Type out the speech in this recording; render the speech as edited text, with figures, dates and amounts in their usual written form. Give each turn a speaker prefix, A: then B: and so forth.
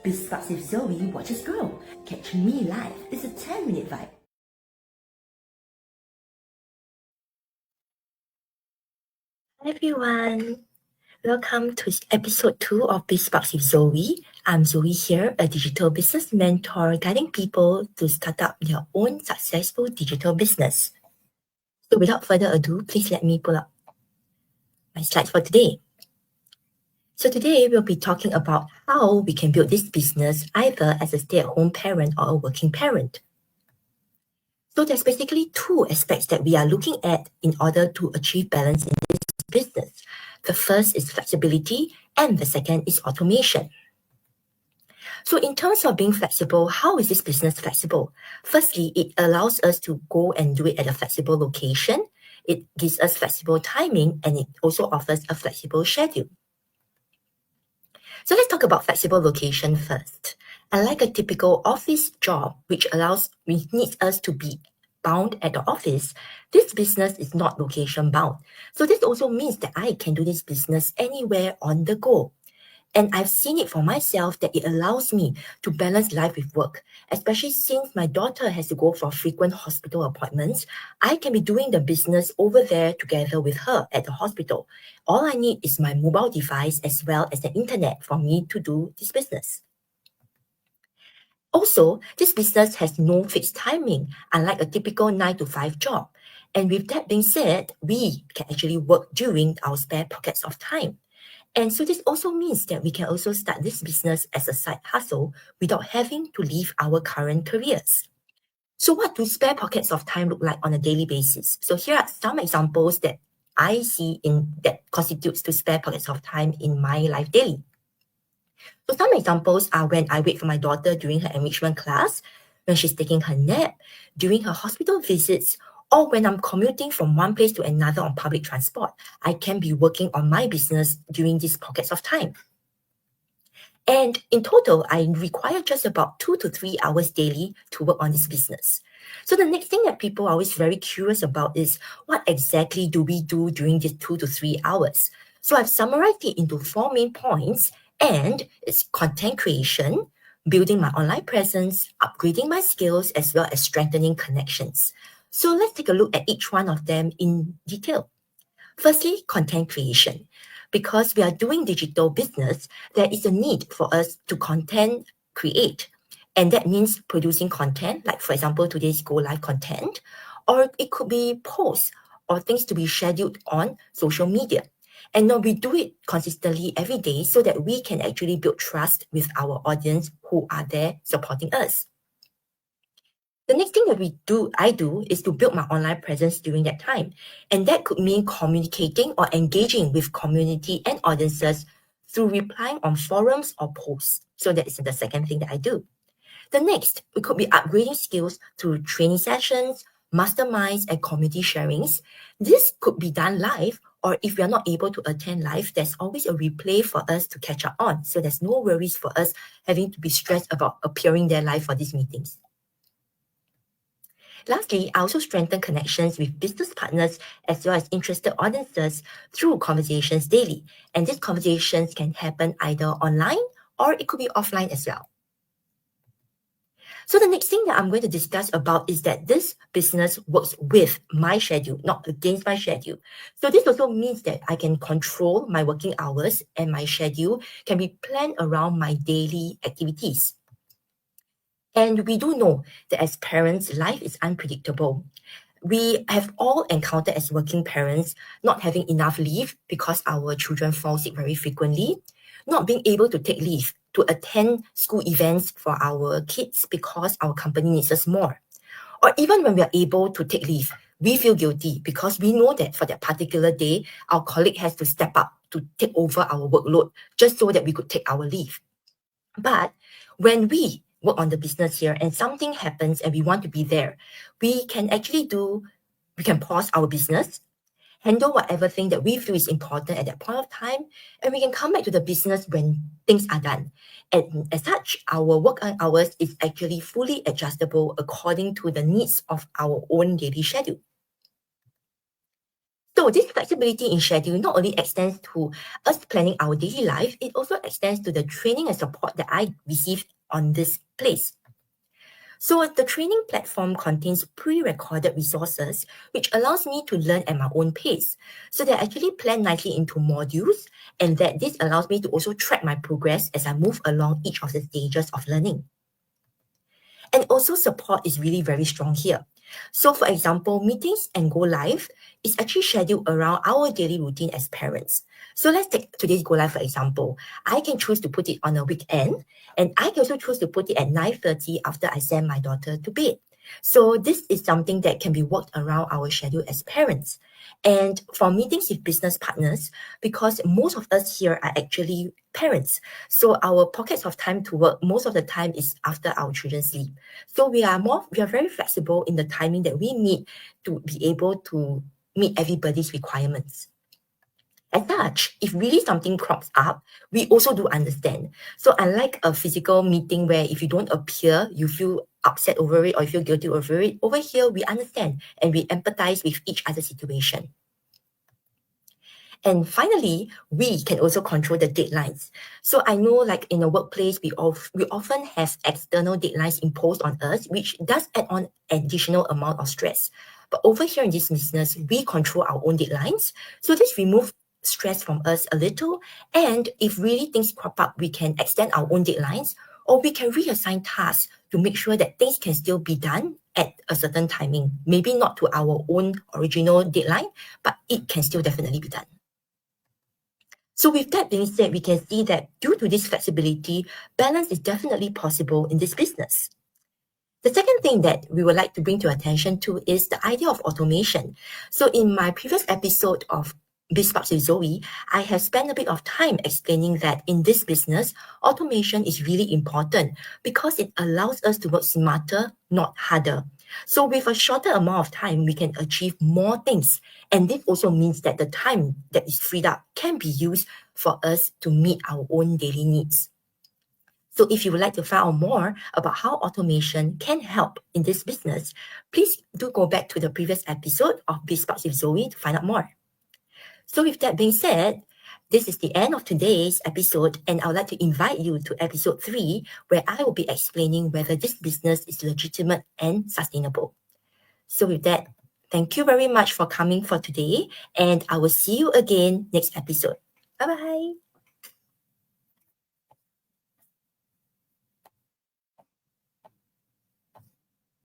A: Biz Sparks with Zoe watches grow. Catch me live. It's a 10-minute vibe.
B: Hi everyone, welcome to episode 2 of Biz Sparks with Zoe. I'm Zoe here, a digital business mentor guiding people to start up their own successful digital business. So without further ado, please let me pull up my slides for today. So today we'll be talking about how we can build this business either as a stay-at-home parent or a working parent. So there's basically two aspects that we are looking at in order to achieve balance in this business. The first is flexibility and the second is automation. So in terms of being flexible, how is this business flexible? Firstly, it allows us to go and do it at a flexible location. It gives us flexible timing and it also offers a flexible schedule. So let's talk about flexible location first. Unlike a typical office job, which needs us to be bound at the office, this business is not location bound. So this also means that I can do this business anywhere on the go. And I've seen it for myself that it allows me to balance life with work, especially since my daughter has to go for frequent hospital appointments. I can be doing the business over there together with her at the hospital. All I need is my mobile device as well as the internet for me to do this business. Also, this business has no fixed timing, unlike a typical 9 to 5 job. And with that being said, we can actually work during our spare pockets of time. And so this also means that we can also start this business as a side hustle without having to leave our current careers. So what do spare pockets of time look like on a daily basis? So here are some examples that I see that constitutes to spare pockets of time in my life daily. So some examples are when I wait for my daughter during her enrichment class, when she's taking her nap, during her hospital visits, or when I'm commuting from one place to another on public transport. I can be working on my business during these pockets of time. And in total, I require just about 2 to 3 hours daily to work on this business. So the next thing that people are always very curious about is what exactly do we do during these 2 to 3 hours? So I've summarized it into 4 main points, and it's content creation, building my online presence, upgrading my skills, as well as strengthening connections. So let's take a look at each one of them in detail. Firstly, content creation. Because we are doing digital business, there is a need for us to content create. And that means producing content, like for example, today's Go Live content, or it could be posts or things to be scheduled on social media. And now we do it consistently every day so that we can actually build trust with our audience who are there supporting us. The next thing that I do is to build my online presence during that time. And that could mean communicating or engaging with community and audiences through replying on forums or posts. So that is the second thing that I do. The next, it could be upgrading skills through training sessions, masterminds, and community sharings. This could be done live, or if we are not able to attend live, there's always a replay for us to catch up on. So there's no worries for us having to be stressed about appearing there live for these meetings. Lastly, I also strengthen connections with business partners as well as interested audiences through conversations daily. And these conversations can happen either online or it could be offline as well. So the next thing that I'm going to discuss about is that this business works with my schedule, not against my schedule. So this also means that I can control my working hours and my schedule can be planned around my daily activities. And we do know that as parents, life is unpredictable. We have all encountered as working parents not having enough leave because our children fall sick very frequently, not being able to take leave to attend school events for our kids because our company needs us more. Or even when we are able to take leave, we feel guilty because we know that for that particular day, our colleague has to step up to take over our workload just so that we could take our leave. But when we work on the business here and something happens and we want to be there, we can pause our business, handle whatever thing that we feel is important at that point of time, and we can come back to the business when things are done. And as such, our work hours is actually fully adjustable according to the needs of our own daily schedule. So this flexibility in schedule not only extends to us planning our daily life, it also extends to the training and support that I received on this place. So the training platform contains pre-recorded resources, which allows me to learn at my own pace. So they're actually planned nicely into modules, and that this allows me to also track my progress as I move along each of the stages of learning. And also support is really very strong here. So for example, meetings and go live is actually scheduled around our daily routine as parents. So let's take today's go live for example. I can choose to put it on a weekend, and I can also choose to put it at 9:30 after I send my daughter to bed. So this is something that can be worked around our schedule as parents. And for meetings with business partners, because most of us here are actually parents, so our pockets of time to work most of the time is after our children sleep. So we are very flexible in the timing that we need to be able to meet everybody's requirements. As such, if really something crops up, we also do understand. So unlike a physical meeting where if you don't appear, you feel upset over it or you feel guilty over it, over here we understand and we empathize with each other's situation. And finally, we can also control the deadlines. So I know like in a workplace, we often have external deadlines imposed on us, which does add on additional amount of stress. But over here in this business, we control our own deadlines. So this removes stress from us a little. And if really things crop up, we can extend our own deadlines, or we can reassign tasks to make sure that things can still be done at a certain timing. Maybe not to our own original deadline, but it can still definitely be done. So with that being said, we can see that due to this flexibility, balance is definitely possible in this business. The second thing that we would like to bring to attention to is the idea of automation. So in my previous episode of Biz Sparks with Zoe, I have spent a bit of time explaining that in this business, automation is really important because it allows us to work smarter, not harder. So with a shorter amount of time, we can achieve more things. And this also means that the time that is freed up can be used for us to meet our own daily needs. So if you would like to find out more about how automation can help in this business, please do go back to the previous episode of Biz Sparks with Zoe to find out more. So with that being said, this is the end of today's episode, and I would like to invite you to episode 3, where I will be explaining whether this business is legitimate and sustainable. So with that, thank you very much for coming for today, and I will see you again next episode. Bye-bye.